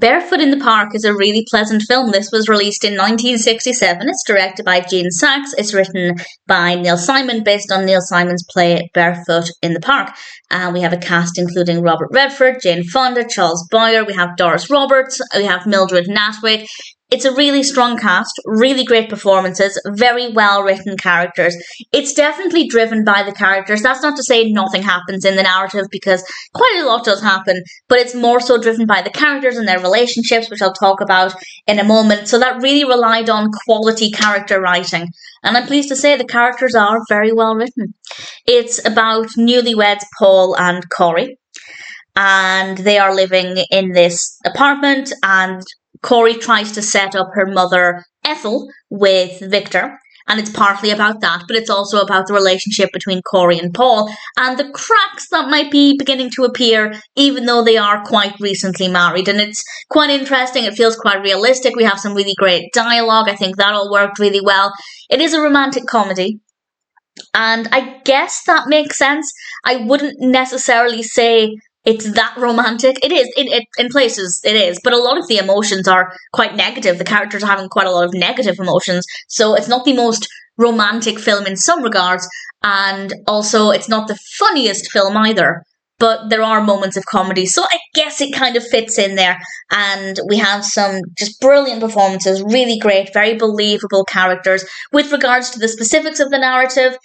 Barefoot in the Park is a really pleasant film. This was released in 1967. It's directed by Gene Saks. It's written by Neil Simon, based on Neil Simon's play Barefoot in the Park. We have a cast including Robert Redford, Jane Fonda, Charles Boyer. We have Doris Roberts. We have Mildred Natwick. It's a really strong cast, really great performances, very well-written characters. It's definitely driven by the characters. That's not to say nothing happens in the narrative, because quite a lot does happen, but it's more so driven by the characters and their relationships, which I'll talk about in a moment. So that really relied on quality character writing. And I'm pleased to say the characters are very well written. It's about newlyweds Paul and Corie, and they are living in this apartment, and Corie tries to set up her mother, Ethel, with Victor, and it's partly about that, but it's also about the relationship between Corie and Paul, and the cracks that might be beginning to appear, even though they are quite recently married. And it's quite interesting, it feels quite realistic, we have some really great dialogue, I think that all worked really well. It is a romantic comedy, and I guess that makes sense. I wouldn't necessarily say it's that romantic. It is, in places it is, but a lot of the emotions are quite negative. The characters are having quite a lot of negative emotions, so it's not the most romantic film in some regards, and also it's not the funniest film either, but there are moments of comedy, so I guess it kind of fits in there. And we have some just brilliant performances, really great, very believable characters. With regards to the specifics of the narrative,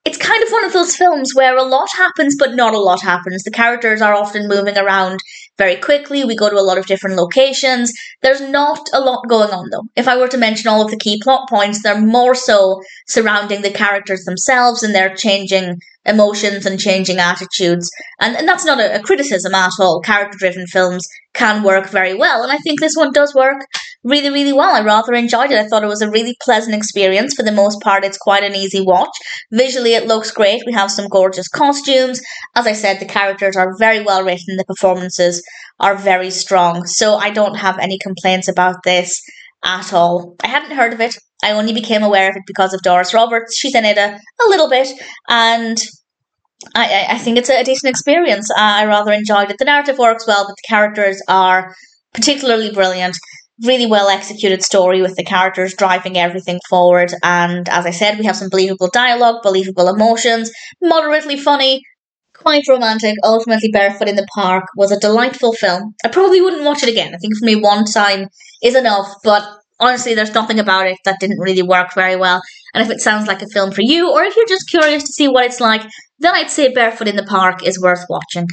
it's kind of one of those films where a lot happens, but not a lot happens. The characters are often moving around very quickly. We go to a lot of different locations. There's not a lot going on, though. If I were to mention all of the key plot points, they're more so surrounding the characters themselves and their changing emotions and changing attitudes. And that's not a criticism at all. Character-driven films can work very well, and I think this one does work really, really well. I rather enjoyed it. I thought it was a really pleasant experience. For the most part, it's quite an easy watch. Visually, it looks great. We have some gorgeous costumes. As I said, the characters are very well written. The performances are very strong. So I don't have any complaints about this at all. I hadn't heard of it. I only became aware of it because of Doris Roberts. She's in it a little bit, and I think it's a decent experience. I rather enjoyed it. The narrative works well, but the characters are particularly brilliant. Really well executed story with the characters driving everything forward. And as I said, we have some believable dialogue, believable emotions, moderately funny, quite romantic. Ultimately, Barefoot in the Park was a delightful film. I probably wouldn't watch it again. I think for me, one time is enough, but honestly, there's nothing about it that didn't really work very well. And if it sounds like a film for you, or if you're just curious to see what it's like, then I'd say Barefoot in the Park is worth watching.